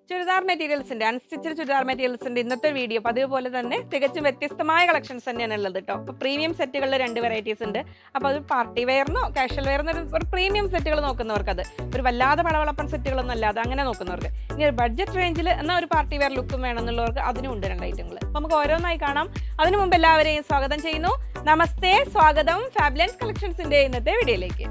Churidar മെറ്റീരിയൽസിന്റെ unstitched churidar മെറ്റീരിയൽസിന്റെ ഇന്നത്തെ video അതുപോലെ തന്നെ തികച്ചും വ്യത്യസ്തമായ കളക്ഷൻസ് തന്നെയാണ് ഉള്ളത് കേട്ടോ. അപ്പോൾ പ്രീമിയം സെറ്റുകളിൽ 2 വെറൈറ്റീസ് ഉണ്ട്. അപ്പോൾ അത് പാർട്ടി വെയറിനോ കാഷ്വൽ വെയറിനോ ഒരു പ്രീമിയം സെറ്റുകൾ നോക്കുന്നവർക്ക്, അത് ഒരു വല്ലാതെ വളവളപ്പൻ സെറ്റുകളൊന്നും അല്ലാതെ അങ്ങനെ നോക്കുന്നവർക്ക്, ഇനി ഒരു ബഡ്ജറ്റ് റേഞ്ചിൽ എന്നാൽ ഒരു പാർട്ടി വെയർ ലുക്കും വേണമെന്നുള്ളവർക്ക് അതിനും ഉണ്ട് 2 ഐറ്റങ്ങൾ. അപ്പോൾ നമുക്ക് ഓരോന്നായി കാണാം. അതിനു മുമ്പ് എല്ലാവരെയും സ്വാഗതം ചെയ്യുന്നു. നമസ്തേ, സ്വാഗതം ഫാബുലൻസ് കളക്ഷൻസിന്റെ ഇന്നത്തെ വീഡിയോയിലേക്ക്.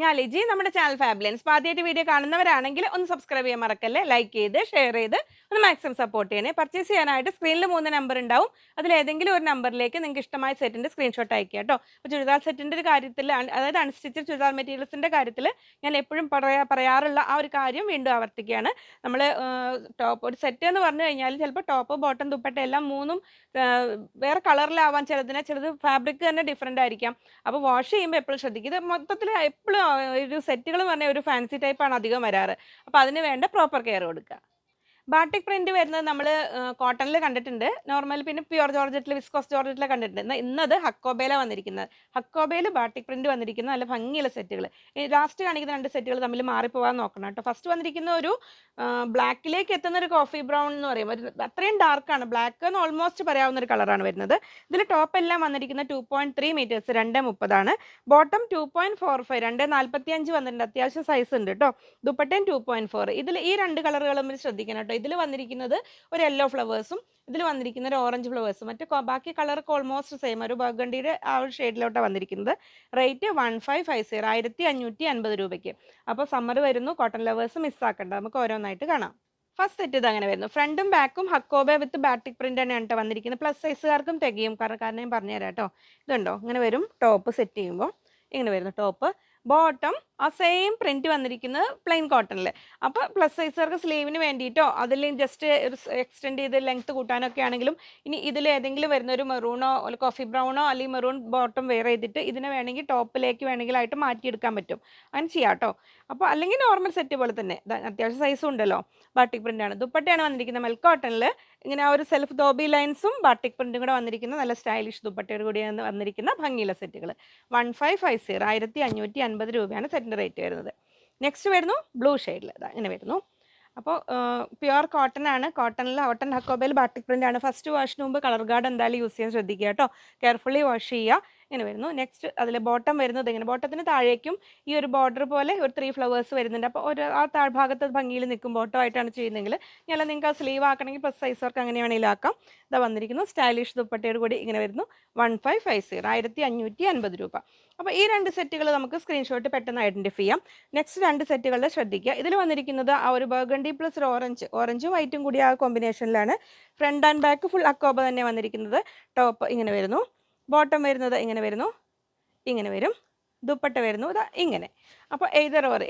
ഞാൻ ലിജി, നമ്മുടെ ചാനൽ ഫാബുലൻസ്. ആദ്യമായിട്ട് വീഡിയോ കാണുന്നവരാണെങ്കിൽ ഒന്ന് സബ്സ്ക്രൈബ് ചെയ്യാൻ മറക്കല്ലേ, ലൈക്ക് ചെയ്ത് ഷെയർ ചെയ്ത് ഒന്ന് മാക്സിമം സപ്പോർട്ട് ചെയ്യണേ. പർച്ചേസ് ചെയ്യാനായിട്ട് സ്ക്രീനിൽ 3 നമ്പർ ഉണ്ടാവും. അതിലേതെങ്കിലും ഒരു നമ്പറിലേക്ക് നിങ്ങൾക്ക് ഇഷ്ടമായ സെറ്റിൻ്റെ സ്ക്രീൻഷോട്ട് അയക്കുക കേട്ടോ. അപ്പോൾ ചുരിദാർ സെറ്റിൻ്റെ ഒരു കാര്യത്തിൽ, അതായത് അൺസ്റ്റിച്ചഡ് ചുരിദാർ മെറ്റീരിയൽസിൻ്റെ കാര്യത്തിൽ ഞാൻ എപ്പോഴും പറയാറുള്ള ആ ഒരു കാര്യം വീണ്ടും ആവർത്തിക്കുകയാണ്. നമ്മൾ ടോപ്പ് ഒരു സെറ്റ് എന്ന് പറഞ്ഞു കഴിഞ്ഞാൽ ചിലപ്പോൾ ടോപ്പ് ബോട്ടം ദുപ്പട്ട എല്ലാം മൂന്നും വേറെ കളറിലാവാൻ, ചിലത് ഫാബ്രിക് തന്നെ ഡിഫറെൻ്റ് ആയിരിക്കാം. അപ്പോൾ വാഷ് ചെയ്യുമ്പോൾ എപ്പോഴും ശ്രദ്ധിക്കുക. ഇത് മൊത്തത്തിൽ എപ്പോഴും ഒരു സെറ്റുകൾ എന്ന് പറഞ്ഞാൽ ഒരു ഫാൻസി ടൈപ്പാണ് അധികം വരാറ്. അപ്പോൾ അതിന് വേണ്ട പ്രോപ്പർ കെയർ കൊടുക്കുക. ബാട്ടിക് പ്രിന്റ് വരുന്നത് നമ്മൾ കോട്ടണിൽ കണ്ടിട്ടുണ്ട്, നോർമൽ, പിന്നെ പ്യുവർ ജോർജറ്റിൽ, വിസ്കോസ് ജോർജറ്റിൽ കണ്ടിട്ടുണ്ട്. ഇന്നത് ഹക്കോബേല വന്നിരിക്കുന്നത്. ഹക്കോബേൽ ബാട്ടിക് പ്രിന്റ് വന്നിരിക്കുന്ന നല്ല ഭംഗിയുള്ള സെറ്റുകൾ. ലാസ്റ്റ് കാണിക്കുന്ന 2 സെറ്റുകൾ തമ്മിൽ മാറിപ്പോകാൻ നോക്കണം കേട്ടോ. ഫസ്റ്റ് വന്നിരിക്കുന്ന ഒരു ബ്ലാക്കിലേക്ക് എത്തുന്ന ഒരു കോഫി ബ്രൗൺ എന്ന് പറയും, അത്രയും ഡാർക്കാണ്. ബ്ലാക്ക് എന്ന് ഓൾമോസ്റ്റ് പറയാവുന്ന ഒരു കളറാണ് വരുന്നത്. ഇതിൽ ടോപ്പ് എല്ലാം വന്നിരിക്കുന്ന 2.3 മീറ്റേഴ്സ്, 2.30. ബോട്ടം 2.45, 2.45 വന്നിട്ടുണ്ട്. അത്യാവശ്യം സൈസ് ഉണ്ട് കേട്ടോ. ദുപ്പട്ടയും 2.4. ഇതിൽ ഈ 2 കളറുകളും ശ്രദ്ധിക്കണം കേട്ടോ. ഇതിൽ വന്നിരിക്കുന്നത് ഒരു യെല്ലോ ഫ്ലവേഴ്സും ഇതിൽ വന്നിരിക്കുന്ന ഒരു ഓറഞ്ച് ഫ്ലവേഴ്സും. മറ്റേ ബാക്കി കളർക്ക് ഓൾമോസ്റ്റ് സെയിം, ഒരു ബർഗണ്ടിയുടെ ആ ഒരു ഷെയ്ഡിലോട്ടാണ് വന്നിരിക്കുന്നത്. റേറ്റ് 1550, 1550 രൂപയ്ക്ക്. അപ്പോൾ സമ്മർ വരുന്നു, കോട്ടൺ ലവേഴ്സ് മിസ്സാക്കണ്ട. നമുക്ക് ഓരോന്നായിട്ട് കാണാം. ഫസ്റ്റ് സെറ്റ് ഇത് അങ്ങനെ വരുന്നു. ഫ്രണ്ടും ബാക്കും ഹക്കോബ വിത്ത് ബാട്ടിക് പ്രിന്റ് തന്നെയാണ് കേട്ടോ വന്നിരിക്കുന്നത്. പ്ലസ് സൈസുകാർക്കും തികയും, കാരണം ഞാൻ പറഞ്ഞുതരാം കേട്ടോ. ഇതുണ്ടോ, ഇങ്ങനെ വരും ടോപ്പ് സെറ്റ് ചെയ്യുമ്പോൾ. ഇങ്ങനെ വരുന്നു ടോപ്പ്. ബോട്ടം ആ സെയിം പ്രിന്റ് വന്നിരിക്കുന്നത് പ്ലെയിൻ കോട്ടണിൽ. അപ്പോൾ പ്ലസ് സൈസുകാർക്ക് സ്ലീവിന് വേണ്ടിയിട്ടോ അതിൽ ജസ്റ്റ് ഒരു എക്സ്റ്റെൻഡ് ചെയ്ത് ലെങ്ത് കൂട്ടാനൊക്കെ ആണെങ്കിലും, ഇനി ഇതിൽ ഏതെങ്കിലും വരുന്ന ഒരു മെറൂണോ കോഫി ബ്രൗണോ അല്ലെങ്കിൽ മെറൂൺ ബോട്ടം വെയർ ചെയ്തിട്ട് ഇതിനെ വേണമെങ്കിൽ ടോപ്പിലേക്ക് വേണമെങ്കിലായിട്ട് മാറ്റിയെടുക്കാൻ പറ്റും. അങ്ങനെ ചെയ്യാം കേട്ടോ. അപ്പോൾ അല്ലെങ്കിൽ നോർമൽ സെറ്റ് പോലെ തന്നെ അത്യാവശ്യം സൈസും ഉണ്ടല്ലോ. ബാട്ടിക് പ്രിൻ്റാണ്. ദുപ്പട്ടയാണ് വന്നിരിക്കുന്നത് മെൽ കോട്ടണിൽ. ഇങ്ങനെ ആ ഒരു സെൽഫ് ദോബി ലൈൻസും ബാട്ടിക് പ്രിൻറ്റും കൂടെ വന്നിരിക്കുന്ന നല്ല സ്റ്റൈലിഷ് ദുപ്പട്ടയോട് കൂടിയാണ് വന്നിരിക്കുന്ന ഭംഗിയുള്ള സെറ്റുകൾ. 1550, 1550 രൂപയാണ് സെറ്റിൻ്റെ റേറ്റ് വരുന്നത്. നെക്സ്റ്റ് വരുന്നു ബ്ലൂ ഷെയ്ഡിൽ. ഇങ്ങനെ വരുന്നു. അപ്പോൾ പ്യുവർ കോട്ടൺ ആണ്. കോട്ടൺ ഹക്കോബയിൽ ബാട്ടിക് പ്രിൻ്റ് ആണ്. ഫസ്റ്റ് വാഷിന് മുമ്പ് കളർ ഗാർഡ് എന്തായാലും യൂസ് ചെയ്യാൻ ശ്രദ്ധിക്കുക കേട്ടോ. കെയർഫുള്ളി വാഷ് ചെയ്യുക. ഇങ്ങനെ വരുന്നു. നെക്സ്റ്റ് അതിൽ ബോട്ടം വരുന്നത് ഇങ്ങനെ, ബോട്ടത്തിന് താഴേക്കും ഈ ഒരു ബോർഡർ പോലെ ഒരു 3 ഫ്ലവേഴ്സ് വരുന്നുണ്ട്. അപ്പോൾ ആ താഴ്ഭാഗത്ത് ഭംഗിയിൽ നിൽക്കും. ബോട്ടം ആയിട്ടാണ് ചെയ്യുന്നതെങ്കിൽ ഞാൻ നിങ്ങൾക്ക് ആ സ്ലീവ് ആക്കണമെങ്കിൽ പ്ലസ് സൈസ് വർക്ക് അങ്ങനെ വേണമെങ്കിലും ആക്കാം. ഇതാ വന്നിരിക്കുന്നു സ്റ്റൈലിഷ് ദുപ്പട്ടയോട് കൂടി ഇങ്ങനെ വരുന്നു. 1550, 1550 രൂപ. അപ്പോൾ ഈ 2 സെറ്റുകൾ നമുക്ക് സ്ക്രീൻഷോട്ട് പെട്ടെന്ന് ഐഡൻറ്റിഫൈ ചെയ്യാം. നെക്സ്റ്റ് 2 സെറ്റുകളിൽ ശ്രദ്ധിക്കുക. ഇതിൽ വന്നിരിക്കുന്നത് ആ ഒരു ബർഗണ്ടി പ്ലസ് ഒരു ഓറഞ്ചും വൈറ്റും കൂടി ആ കോമ്പിനേഷനിലാണ്. ഫ്രണ്ട് ആൻഡ് ബാക്ക് ഫുൾ അക്കോബ തന്നെ വന്നിരിക്കുന്നത്. ടോപ്പ് ഇങ്ങനെ വരുന്നു. ബോട്ടം വരുന്നത് ഇങ്ങനെ വരുന്നു. ഇങ്ങനെ വരും. ദുപ്പട്ട വരുന്നു ഇതാ ഇങ്ങനെ. അപ്പോൾ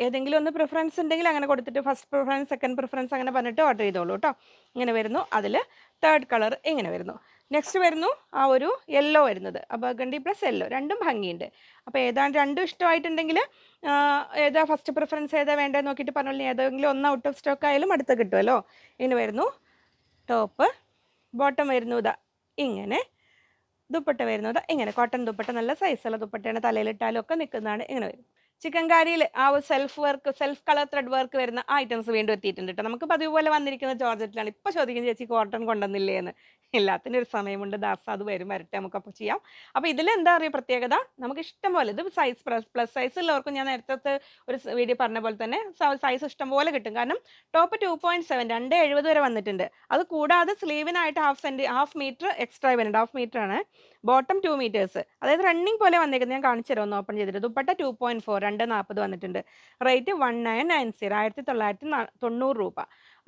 ഏതെങ്കിലും ഒന്ന് പ്രിഫറൻസ് ഉണ്ടെങ്കിൽ അങ്ങനെ കൊടുത്തിട്ട് ഫസ്റ്റ് പ്രിഫറൻസ്, സെക്കൻഡ് പ്രിഫറൻസ് അങ്ങനെ പറഞ്ഞിട്ട് ഓർഡർ ചെയ്തോളൂ കേട്ടോ. ഇങ്ങനെ വരുന്നു. അതിൽ 3rd കളർ ഇങ്ങനെ വരുന്നു. നെക്സ്റ്റ് വരുന്നു ആ ഒരു യെല്ലോ വരുന്നത്. ബർഗണ്ടി പ്ലസ് യെല്ലോ, രണ്ടും ഭംഗിയുണ്ട്. അപ്പോൾ ഏതാണ് രണ്ടും ഇഷ്ടമായിട്ടുണ്ടെങ്കിൽ ഏതാ ഫസ്റ്റ് പ്രിഫറൻസ് ഏതാ വേണ്ടത് നോക്കിയിട്ട് പറഞ്ഞോളൂ. ഏതെങ്കിലും ഒന്ന് ഔട്ട് ഓഫ് സ്റ്റോക്ക് ആയാലും അടുത്ത് കിട്ടുമല്ലോ. ഇങ്ങനെ വരുന്നു ടോപ്പ്. ബോട്ടം വരുന്നു ഇതാ ഇങ്ങനെ. ദുപ്പട്ട വരുന്നത് ഇങ്ങനെ. കോട്ടൺ ദുപ്പട്ട, നല്ല സൈസുള്ള ദുപ്പട്ടയാണ്. തലയിലിട്ടാലും ഒക്കെ നിൽക്കുന്നതാണ്. ഇങ്ങനെ വരും. ചിക്കൻകാരിയിൽ ആ ഒരു സെൽഫ് കളർ ത്രെഡ് വർക്ക് വരുന്ന ഐറ്റംസ് വീണ്ടും എത്തിയിട്ടുണ്ട് കേട്ടോ. നമുക്ക് പതിവ് പോലെ വന്നിരിക്കുന്നത് ജോർജറ്റിലാണ്. ഇപ്പോൾ ചോദിക്കും ചേച്ചി കോട്ടൺ കൊണ്ടുവന്നില്ലേ എന്ന്. എല്ലാത്തിനും ഒരു സമയമുണ്ട് ദാസ, അത് വരട്ടെ, നമുക്കപ്പോൾ ചെയ്യാം. അപ്പോൾ ഇതിൽ എന്താ പറയുക പ്രത്യേകത, നമുക്ക് ഇഷ്ടം പോലെ ഇത് സൈസ് പ്ലസ് സൈസ് ഉള്ളവർക്കും ഞാൻ നേരത്തെ ഒരു വീഡിയോ പറഞ്ഞ പോലെ തന്നെ സൈസ് ഇഷ്ടം പോലെ കിട്ടും. കാരണം ടോപ്പ് 2.7, 2.70 വരെ വന്നിട്ടുണ്ട്. അത് കൂടാതെ സ്ലീവിനായിട്ട് ഹാഫ് മീറ്റർ എക്സ്ട്രാ വരുന്നുണ്ട്. ഹാഫ് മീറ്റർ ആണ്. ബോട്ടം 2 മീറ്റേഴ്സ്, അതായത് റണ്ണിങ് പോലെ വന്നേക്കുന്നത്. ഞാൻ കാണിച്ചു തരാം ഒന്ന് ഓപ്പൺ ചെയ്തിട്ട്. ദുപ്പട്ട 2.4, 2.40 വന്നിട്ടുണ്ട്. റേറ്റ് 1990, 1990 രൂപ.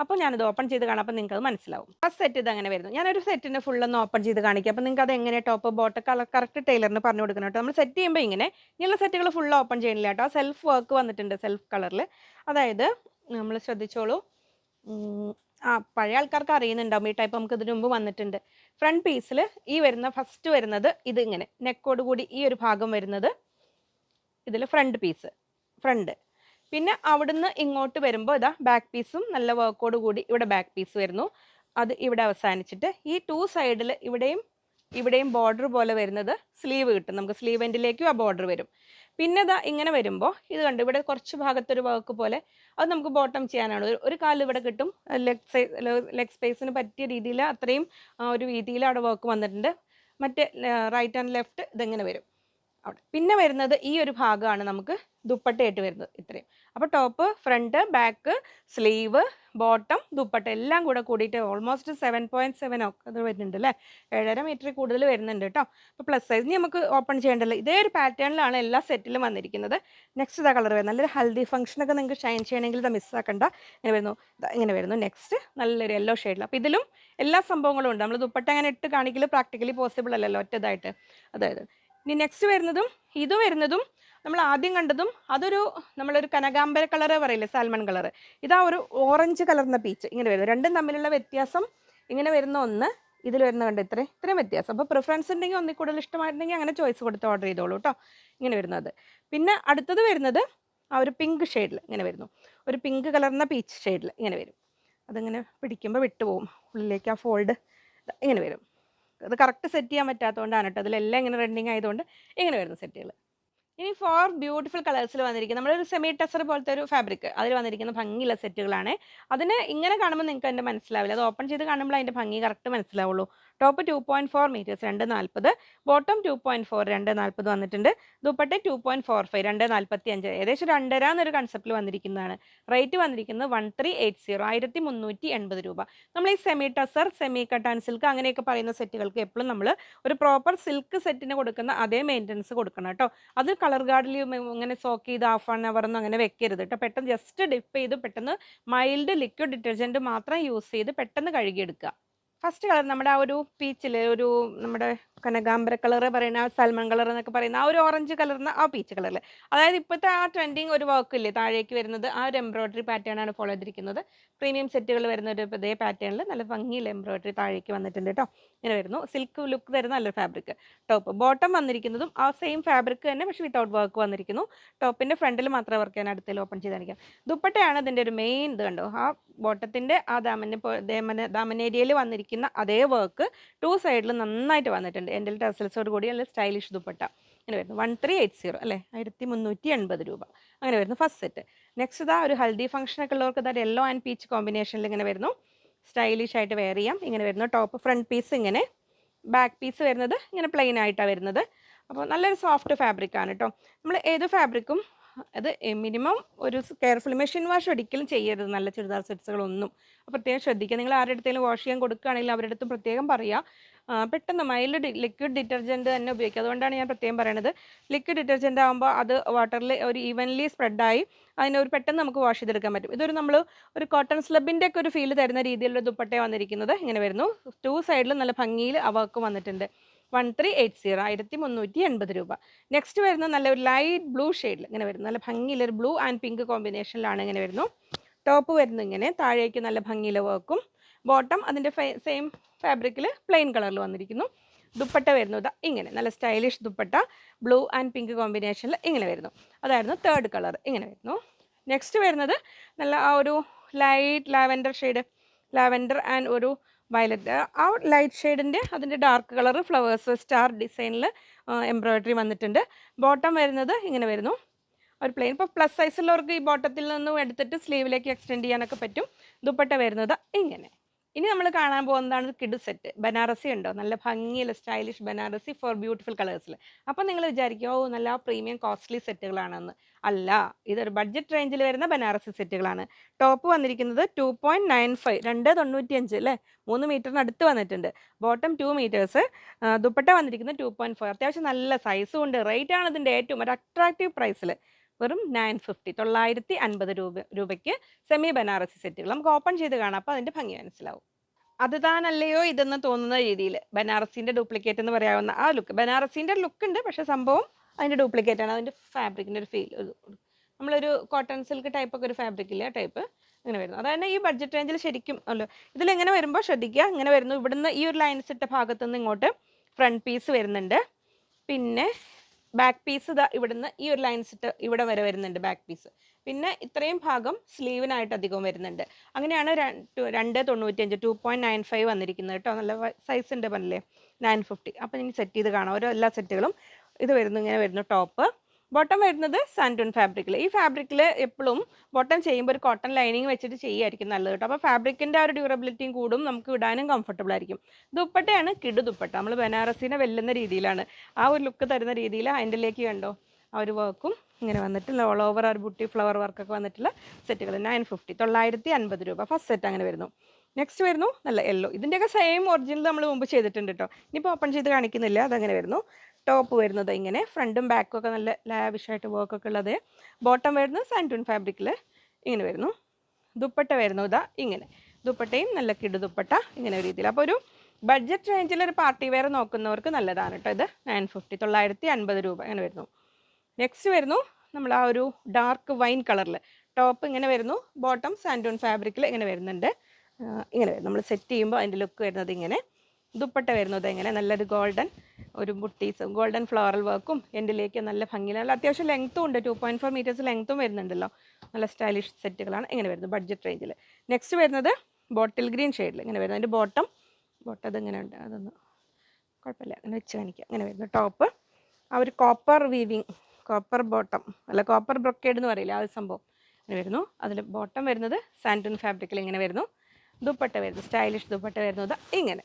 അപ്പോൾ ഞാനത് ഓപ്പൺ ചെയ്ത് കാണാം. അപ്പോൾ നിങ്ങൾക്ക് അത് മനസ്സിലാവും. ഫസ്റ്റ് സെറ്റ് ഇത് അങ്ങനെ വരുന്നു. ഞാനൊരു സെറ്റിന് ഫുള്ളൊന്ന് ഓപ്പൺ ചെയ്ത് കാണിക്കാം. അപ്പോൾ നിങ്ങൾക്ക് അത് എങ്ങനെ ടോപ്പ് ബോട്ടം കറക്റ്റ് ടൈലറിന് പറഞ്ഞു കൊടുക്കണം കേട്ടോ. നമ്മൾ സെറ്റ് ചെയ്യുമ്പോൾ ഇങ്ങനെയുള്ള സെറ്റുകൾ ഫുൾ ഓപ്പൺ ചെയ്യണില്ല കേട്ടോ. സെൽഫ് വർക്ക് വന്നിട്ടുണ്ട് സെൽഫ് കളറിൽ. അതായത് നമ്മൾ ശ്രദ്ധിച്ചോളൂ. പഴയ ആൾക്കാർക്ക് അറിയുന്നുണ്ടാവും ഈ ടൈപ്പ്. നമുക്ക് ഇതിനു മുമ്പ് വന്നിട്ടുണ്ട്. ഫ്രണ്ട് പീസിൽ ഈ വരുന്ന ഫസ്റ്റ് വരുന്നത് ഇത് ഇങ്ങനെ നെക്കോട് കൂടി ഈ ഒരു ഭാഗം വരുന്നത് ഇതിൽ ഫ്രണ്ട് പീസ്, ഫ്രണ്ട്. പിന്നെ അവിടുന്ന് ഇങ്ങോട്ട് വരുമ്പോൾ ഇതാ ബാക്ക് പീസും നല്ല വർക്കോട് കൂടി ഇവിടെ ബാക്ക് പീസ് വരുന്നു. അത് ഇവിടെ അവസാനിച്ചിട്ട് ഈ 2 സൈഡിൽ ഇവിടെയും ബോർഡർ പോലെ വരുന്നത് സ്ലീവ് കിട്ടും. നമുക്ക് സ്ലീവ് എൻഡിലേക്കും ആ ബോർഡർ വരും. പിന്നെ ഇതാ ഇങ്ങനെ വരുമ്പോൾ ഇത് കണ്ടു, ഇവിടെ കുറച്ച് ഭാഗത്തൊരു വർക്ക് പോലെ അത് നമുക്ക് ബോട്ടം ചെയ്യാനാണ്. ഒരു കാല് ഇവിടെ കിട്ടും, ലെഗ് സ്പേസിന് പറ്റിയ രീതിയിൽ അത്രയും ഒരു വീതിയിൽ അവിടെ വർക്ക് വന്നിട്ടുണ്ട്. മറ്റേ റൈറ്റ് ആൻഡ് ലെഫ്റ്റ് ഇതെങ്ങനെ വരും അവിടെ. പിന്നെ വരുന്നത് ഈ ഒരു ഭാഗമാണ് നമുക്ക് ദുപ്പട്ടയായിട്ട് വരുന്നത് ഇത്രയും. അപ്പോൾ top, front, back, sleeve, bottom, dupatta എല്ലാം കൂടെ കൂടിയിട്ട് ഓൾമോസ്റ്റ് 7.7 ഒക്കെ അത് വരുന്നുണ്ട് അല്ലേ. 7.5 മീറ്റർ കൂടുതൽ വരുന്നുണ്ട് കേട്ടോ. അപ്പോൾ പ്ലസ് സൈസ് ഇനി നമുക്ക് ഓപ്പൺ ചെയ്യേണ്ടല്ലോ. ഇതേ ഒരു പാറ്റേണിലാണ് എല്ലാ സെറ്റിലും വന്നിരിക്കുന്നത്. നെക്സ്റ്റ് ഇതാ കളർ വരുന്നത്. നല്ലൊരു ഹൽദി ഫംഗ്ഷനൊക്കെ നിങ്ങൾക്ക് ഷൈൻ ചെയ്യണമെങ്കിൽ ഇത് മിസ്സാക്കണ്ട. ഇങ്ങനെ വരുന്നു, ഇങ്ങനെ വരുന്നു. നെക്സ്റ്റ് നല്ലൊരു യെല്ലോ ഷെയ്ഡിൽ. അപ്പോൾ ഇതിലും എല്ലാ സംഭവങ്ങളും ഉണ്ട്. നമ്മൾ ദുപ്പട്ട അങ്ങനെ ഇട്ട് കാണിക്കൽ പ്രാക്ടിക്കലി പോസിബിൾ അല്ലല്ലോ ഒറ്റതായിട്ട്. അതായത് ഇനി നെക്സ്റ്റ് വരുന്നതും ഇത് വരുന്നതും നമ്മൾ ആദ്യം കണ്ടതും അതൊരു നമ്മളൊരു കനകാംബര കളറ് പറയില്ലേ, സാൽമൺ കളറ്. ഇതാ ഒരു ഓറഞ്ച് കലർന്ന പീച്ച് ഇങ്ങനെ വരുന്നത്. രണ്ടും തമ്മിലുള്ള വ്യത്യാസം ഇങ്ങനെ വരുന്ന ഒന്ന്, ഇതിൽ വരുന്ന കണ്ട് ഇത്രയും വ്യത്യാസം. അപ്പോൾ പ്രിഫറൻസ് ഉണ്ടെങ്കിൽ ഒന്നിൽ കൂടുതൽ ഇഷ്ടമായിട്ടുണ്ടെങ്കിൽ അങ്ങനെ ചോയ്സ് കൊടുത്ത് ഓർഡർ ചെയ്തോളൂ കേട്ടോ. ഇങ്ങനെ വരുന്നത്. പിന്നെ അടുത്തത് വരുന്നത് ആ ഒരു പിങ്ക് ഷെയ്ഡിൽ ഇങ്ങനെ വരുന്നു. ഒരു പിങ്ക് കലർന്ന പീച്ച് ഷെയ്ഡിൽ ഇങ്ങനെ വരും. അതിങ്ങനെ പിടിക്കുമ്പോൾ വിട്ടുപോകും ഉള്ളിലേക്ക് ആ ഫോൾഡ് ഇങ്ങനെ വരും. അത് കറക്റ്റ് സെറ്റ് ചെയ്യാൻ പറ്റാത്തതുകൊണ്ടാണ് കേട്ടോ. അതിലെല്ലാം ഇങ്ങനെ റണ്ണിങ് ആയതുകൊണ്ട് ഇങ്ങനെ വരുന്ന സെറ്റുകൾ. ഇനി 4 ബ്യൂട്ടിഫുൾ കളേഴ്സിൽ വന്നിരിക്കുന്ന നമ്മളൊരു സെമി ടെസർ പോലത്തെ ഒരു ഫാബ്രിക് അതിൽ വന്നിരിക്കുന്ന ഭംഗിയുള്ള സെറ്റുകളാണ്. അതിന് ഇങ്ങനെ കാണുമ്പോൾ നിങ്ങൾക്ക് അതിൻ്റെ മനസ്സിലാവില്ല, അത് ഓപ്പൺ ചെയ്ത് കാണുമ്പോൾ അതിൻ്റെ ഭംഗി കറക്റ്റ് മനസ്സിലാവുള്ളൂ. ടോപ്പ് 2.4 മീറ്റേഴ്സ് 240, ബോട്ടം 2.4 240 വന്നിട്ടുണ്ട്. ദുപ്പട്ട 2.45 245, ഏകദേശം 2.5 എന്നൊരു കൺസെപ്റ്റിൽ വന്നിരിക്കുന്നതാണ്. റേറ്റ് വന്നിരിക്കുന്നത് 1380 1380 രൂപ. നമ്മൾ ഈ സെമി ടെസർ, സെമി കട്ടാൻ സിൽക്ക് അങ്ങനെയൊക്കെ പറയുന്ന സെറ്റുകൾക്ക് എപ്പോഴും നമ്മൾ ഒരു പ്രോപ്പർ സിൽക്ക് സെറ്റിന് കൊടുക്കുന്ന അതേ മെയിൻ്റനൻസ് കൊടുക്കണം കേട്ടോ. അത് കളർ ഗാർഡിൽ ഇങ്ങനെ സോക്ക് ചെയ്ത് 1/2 hour ഒന്നും അങ്ങനെ വെക്കരുത് കേട്ടോ. പെട്ടെന്ന് ജസ്റ്റ് ഡിപ്പ് ചെയ്ത് പെട്ടെന്ന് മൈൽഡ് ലിക്വിഡ് ഡിറ്റർജൻറ്റ് മാത്രം യൂസ് ചെയ്ത് പെട്ടെന്ന് കഴുകിയെടുക്കുക. ഫസ്റ്റ് കളർ നമ്മുടെ ആ ഒരു പീച്ചിൽ ഒരു നമ്മുടെ കനകാംബര കളർ പറയുന്ന ആ സൽമൺ കളർ എന്നൊക്കെ പറയുന്ന ആ ഒരു ഓറഞ്ച് കളറിന് ആ പീച്ച് കളറിൽ, അതായത് ഇപ്പോഴത്തെ ആ ട്രെൻഡിങ് ഒരു വർക്ക് ഇല്ലേ താഴേക്ക് വരുന്നത്, ആ ഒരു എംബ്രോയിഡറി പാറ്റേൺ ആണ് ഫോളോ ചെയ്തിരിക്കുന്നത്. പ്രീമിയം സെറ്റുകൾ വരുന്ന ഒരു ഇതേ പാറ്റേണിൽ നല്ല ഭംഗിയിൽ എംബ്രോയിഡറി താഴേക്ക് വന്നിട്ടുണ്ട് കേട്ടോ. ഇങ്ങനെ വരുന്നു. സിൽക്ക് ലുക്ക് തരുന്ന നല്ലൊരു ഫാബ്രിക്. ടോപ്പ് ബോട്ടം വന്നിരിക്കുന്നതും ആ സെയിം ഫാബ്രിക് തന്നെ, പക്ഷേ വിത്തൗട്ട് വർക്ക് വന്നിരിക്കുന്നു. ടോപ്പിൻ്റെ ഫ്രണ്ടിൽ മാത്രമേ വർക്ക് ചെയ്യാൻ അടുത്തിൽ ഓപ്പൺ ചെയ്ത് കാണിക്കാം. ദുപ്പട്ടയാണ് ഇതിൻ്റെ ഒരു മെയിൻ ഇത് കണ്ടോ. ആ ബോട്ടത്തിൻ്റെ ആ ദാമനേരിയയിൽ വന്നിരിക്കുന്ന അതേ വർക്ക് 2 സൈഡിലും നന്നായിട്ട് വന്നിട്ടുണ്ട്. എൻ്റെ ടസൽസോട് കൂടി നല്ല സ്റ്റൈലിഷ് ദുപ്പട്ട ഇങ്ങനെ വരുന്നു. 1380 അല്ലേ, 1380 രൂപ. അങ്ങനെ വരുന്നു ഫസ്റ്റ് സെറ്റ്. നെക്സ്റ്റ് ഇതാ ഒരു ഹൽദി ഫംഗ്ഷനൊക്കെ ഉള്ളവർക്ക് ഇതാ യെല്ലോ ആൻഡ് പീച്ച് കോമ്പിനേഷനിൽ ഇങ്ങനെ വരുന്നു. സ്റ്റൈലിഷ് ആയിട്ട് വെയർ ചെയ്യാം. ഇങ്ങനെ വരുന്നു. ടോപ്പ് ഫ്രണ്ട് പീസ് ഇങ്ങനെ, ബാക്ക് പീസ് വരുന്നത് ഇങ്ങനെ പ്ലെയിൻ ആയിട്ടാണ് വരുന്നത്. അപ്പോൾ നല്ലൊരു സോഫ്റ്റ് ഫാബ്രിക്കാണ് കേട്ടോ. നമ്മൾ ഏത് ഫാബ്രിക്കും അത് മിനിമം ഒരു കെയർഫുൾ മെഷീൻ വാഷ് ഒരിക്കലും ചെയ്യരുത് നല്ല ചുരിദാർ സെറ്റ്സുകളൊന്നും. അപ്പോൾ പ്രത്യേകം ശ്രദ്ധിക്കുക. നിങ്ങൾ ആരുടെ അടുത്തെങ്കിലും വാഷ് ചെയ്യാൻ കൊടുക്കുകയാണെങ്കിൽ അവരുടെ അടുത്തും പ്രത്യേകം പറയുക പെട്ടെന്ന് മൈൽഡ് ലിക്വിഡ് ഡിറ്റർജൻറ്റ് തന്നെ ഉപയോഗിക്കുക. അതുകൊണ്ടാണ് ഞാൻ പ്രത്യേകം പറയുന്നത്. ലിക്വിഡ് ഡിറ്റർജൻറ്റ് ആകുമ്പോൾ അത് വാട്ടറിൽ ഒരു ഈവൻലി സ്പ്രെഡായി അതിനെ ഒരു പെട്ടെന്ന് നമുക്ക് വാഷ് ചെയ്തെടുക്കാൻ പറ്റും. ഇതൊരു നമ്മൾ ഒരു കോട്ടൺ സ്ലബിൻ്റെ ഒക്കെ ഒരു ഫീൽ തരുന്ന രീതിയിലുള്ള ദുപ്പട്ട വന്നിരിക്കുന്നത്. ഇങ്ങനെ വരുന്നു. 2 സൈഡിലും നല്ല ഭംഗിയിൽ ആ വർക്ക് വന്നിട്ടുണ്ട്. 1380 1380 രൂപ. നെക്സ്റ്റ് വരുന്ന നല്ലൊരു ലൈറ്റ് ബ്ലൂ ഷെയ്ഡിൽ ഇങ്ങനെ വരുന്നു. നല്ല ഭംഗിയിലൊരു ബ്ലൂ ആൻഡ് പിങ്ക് കോമ്പിനേഷനിലാണ് ഇങ്ങനെ വരുന്നു. ടോപ്പ് വരുന്നു ഇങ്ങനെ, താഴേക്ക് നല്ല ഭംഗിയിലെ വർക്കും. ബോട്ടം അതിൻ്റെ സെയിം ഫാബ്രിക്കിൽ പ്ലെയിൻ കളറിൽ വന്നിരിക്കുന്നു. ദുപ്പട്ട വരുന്നത് ഇങ്ങനെ നല്ല stylish dupatta blue and pink കോമ്പിനേഷനിൽ ഇങ്ങനെ വരുന്നു. അതായിരുന്നു തേർഡ് കളർ. ഇങ്ങനെ വരുന്നു. നെക്സ്റ്റ് വരുന്നത് നല്ല ആ ഒരു light lavender shade, lavender and ഒരു വയലറ്റ്, ആ ലൈറ്റ് ഷെയ്ഡിൻ്റെ അതിൻ്റെ ഡാർക്ക് കളർ ഫ്ലവേഴ്സ് സ്റ്റാർ ഡിസൈനിൽ എംബ്രോയിഡറി വന്നിട്ടുണ്ട്. ബോട്ടം വരുന്നത് ഇങ്ങനെ വരുന്നു. ഒരു പ്ലെയിൻ. ഇപ്പോൾ പ്ലസ് സൈസുള്ളവർക്ക് ഈ ബോട്ടത്തിൽ നിന്നും എടുത്തിട്ട് സ്ലീവിലേക്ക് എക്സ്റ്റെൻഡ് ചെയ്യാനൊക്കെ പറ്റും. ദുപ്പട്ട വരുന്നത് ഇങ്ങനെ. ഇനി നമ്മൾ കാണാൻ പോകുന്നതാണ് കിഡ് സെറ്റ്. ബനാറസി ഉണ്ടോ, നല്ല ഭംഗിയുള്ള സ്റ്റൈലിഷ് ബനാറസി ഫോർ ബ്യൂട്ടിഫുൾ കളേഴ്സിൽ. അപ്പോൾ നിങ്ങൾ വിചാരിക്കും ഓ നല്ല പ്രീമിയം കോസ്റ്റ്ലി സെറ്റുകളാണെന്ന്. അല്ല, ഇതൊരു ബഡ്ജറ്റ് റേഞ്ചിൽ വരുന്ന ബനാറസി സെറ്റുകളാണ്. ടോപ്പ് വന്നിരിക്കുന്നത് 2.95 295 അല്ലേ, 3 മീറ്ററിന് അടുത്ത് വന്നിട്ടുണ്ട്. Bottom 2 metres. ദുപ്പട്ട വന്നിരിക്കുന്നത് 2.4. അത്യാവശ്യം നല്ല സൈസും ഉണ്ട്. റേറ്റ് ആണ് ഇതിൻ്റെ ഏറ്റവും ഒരു അട്രാക്റ്റീവ് പ്രൈസിൽ. വെറും 950 950 രൂപയ്ക്ക് സെമി ബനാറസി സെറ്റുകൾ നമുക്ക് ഓപ്പൺ ചെയ്ത് കാണാം. അപ്പോൾ അതിൻ്റെ ഭംഗി മനസ്സിലാവും. അത് താനല്ലയോ ഇതെന്ന് തോന്നുന്ന രീതിയിൽ ബനാറസിൻ്റെ ഡ്യൂപ്ലിക്കേറ്റ് എന്ന് പറയാവുന്ന ആ ലുക്ക്. ബനാറസിൻ്റെ ലുക്ക് ഉണ്ട്, പക്ഷേ സംഭവം അതിൻ്റെ ഡ്യൂപ്ലിക്കേറ്റ് ആണ്. അതിൻ്റെ ഫാബ്രിക്കിൻ്റെ ഒരു ഫീൽ, നമ്മളൊരു കോട്ടൺ സിൽക്ക് ടൈപ്പൊക്കെ ഒരു ഫാബ്രിക്കില്ല ടൈപ്പ് ഇങ്ങനെ വരുന്നു. അതായത് ഈ ബഡ്ജറ്റ് റേഞ്ചിൽ ശരിക്കും അല്ലോ. ഇതിലെങ്ങനെ വരുമ്പോൾ ശ്രദ്ധിക്കുക, ഇങ്ങനെ വരുന്നു. ഇവിടുന്ന് ഈ ഒരു ലൈൻസ് ഇട്ട ഭാഗത്തുനിന്ന് ഇങ്ങോട്ട് ഫ്രണ്ട് പീസ് വരുന്നുണ്ട്. പിന്നെ ബാക്ക് പീസ് ഇതാ ഇവിടുന്ന് ഈ ഒരു ലൈൻസ് ഇട്ട് ഇവിടെ വരെ വരുന്നുണ്ട് ബാക്ക് പീസ്. പിന്നെ ഇത്രയും ഭാഗം സ്ലീവിനായിട്ട് അധികം വരുന്നുണ്ട്. അങ്ങനെയാണ് 2.95 2.95 വന്നിരിക്കുന്നത് കേട്ടോ. നല്ല സൈസ് ഉണ്ട് പറഞ്ഞില്ലേ, 950. അപ്പോൾ ഇനി സെറ്റ് ചെയ്ത് കാണാം ഓരോ എല്ലാ സെറ്റുകളും. ഇത് വരുന്നു, ഇങ്ങനെ വരുന്നു ടോപ്പ്. ബോട്ടം വരുന്നത് സാൻറ്റൂൺ ഫാബ്രിക്കിൽ. ഈ ഫാബ്രിക്കിൽ എപ്പോഴും ബോട്ടം ചെയ്യുമ്പോൾ ഒരു കോട്ടൺ ലൈനിങ് വെച്ചിട്ട് ചെയ്യുമായിരിക്കും നല്ലത് കേട്ടോ. അപ്പോൾ ഫാബ്രിക്കിൻ്റെ ആ ഒരു ഡ്യൂറബിലിറ്റിയും കൂടും, നമുക്ക് ഇടാനും കംഫർട്ടബിൾ ആയിരിക്കും. ദുപ്പട്ടയാണ് കിടു ദുപ്പട്ട. നമ്മൾ ബനാറസിനെ വെല്ലുന്ന രീതിയിലാണ് ആ ഒരു ലുക്ക് തരുന്ന രീതിയിൽ അതിൻ്റെലേക്ക് കണ്ടോ ആ ഒരു വർക്കും ഇങ്ങനെ വന്നിട്ട് ഓൾ ഓവർ ആ ഒരു ബുട്ടി ഫ്ലവർ വർക്കൊക്കെ വന്നിട്ടുള്ള സെറ്റുകൾ 950, 950 രൂപ ഫസ്റ്റ് സെറ്റ് അങ്ങനെ വരുന്നു. നെക്സ്റ്റ് വരുന്നു നല്ല യെല്ലോ. ഇതിൻ്റെയൊക്കെ സെയിം ഒറിജിനൽ നമ്മൾ മുമ്പ് ചെയ്തിട്ടുണ്ട് കേട്ടോ. ഇനിയിപ്പോൾ ഓപ്പൺ ചെയ്ത് കാണിക്കുന്നില്ല, അതങ്ങനെ വരുന്നു. ടോപ്പ് വരുന്നത് ഇങ്ങനെ, ഫ്രണ്ടും ബാക്കും ഒക്കെ നല്ല ലാവിഷായിട്ട് വർക്കൊക്കെ ഉള്ളത്. ബോട്ടം വരുന്നത് സാൻറ്റൂൺ ഫാബ്രിക്കിൽ ഇങ്ങനെ വരുന്നു. ദുപ്പട്ട വരുന്നു ഇതാ ഇങ്ങനെ, ദുപ്പട്ടയും നല്ല കിടു ദുപ്പട്ട ഇങ്ങനെ ഒരു രീതിയിൽ. അപ്പോൾ ഒരു ബഡ്ജറ്റ് റേഞ്ചിൽ ഒരു പാർട്ടി വെയർ നോക്കുന്നവർക്ക് നല്ലതാണ് കേട്ടോ. ഇത് 950, 950 രൂപ അങ്ങനെ വരുന്നു. നെക്സ്റ്റ് വരുന്നു നമ്മൾ ആ ഒരു ഡാർക്ക് വൈൻ കളറിൽ ടോപ്പ് ഇങ്ങനെ വരുന്നു, ബോട്ടം സാൻറ്റൂൺ ഫാബ്രിക്കിൽ ഇങ്ങനെ വരുന്നുണ്ട്. ഇങ്ങനെ വരും നമ്മൾ സെറ്റ് ചെയ്യുമ്പോൾ അതിൻ്റെ ലുക്ക് വരുന്നത് ഇങ്ങനെ. ദുപ്പട്ട വരുന്നത് ഇങ്ങനെ നല്ലൊരു ഗോൾഡൻ ഒരു ബുട്ടീസ് ഗോൾഡൻ ഫ്ലോറൽ വർക്കും എൻഡിലേക്ക് നല്ല ഭംഗി, നല്ല അത്യാവശ്യം ലെങ്ത്തും ഉണ്ട്, 2.4 മീറ്റേഴ്സ് ലെങ്ത്തും വരുന്നുണ്ടല്ലോ. നല്ല സ്റ്റൈലിഷ് സെറ്റുകളാണ് ഇങ്ങനെ വരുന്നത് ബഡ്ജറ്റ് റേഞ്ചിൽ. നെക്സ്റ്റ് വരുന്നത് ബോട്ടിൽ ഗ്രീൻ ഷെയ്ഡിൽ ഇങ്ങനെ വരുന്നത്. അതിൻ്റെ ബോട്ടം അതിങ്ങനെ ഉണ്ട്, അതൊന്ന് കുഴപ്പമില്ല അങ്ങനെ വെച്ച് കാണിക്കാം. അങ്ങനെ വരുന്നു ടോപ്പ് ആ ഒരു കോപ്പർ വീവിങ്, കോപ്പർ ബോട്ടം അല്ല കോപ്പർ ബ്രൊക്കേഡ് എന്ന് പറയില്ല ആ ഒരു സംഭവം ഇങ്ങനെ വരുന്നു. അതിൽ ബോട്ടം വരുന്നത് സാൻറ്റൂൺ ഫാബ്രിക്കിൽ ഇങ്ങനെ വരുന്നു. ദുപ്പട്ട വരുന്നു സ്റ്റൈലിഷ് ദുപ്പട്ട വരുന്നത് ഇങ്ങനെ.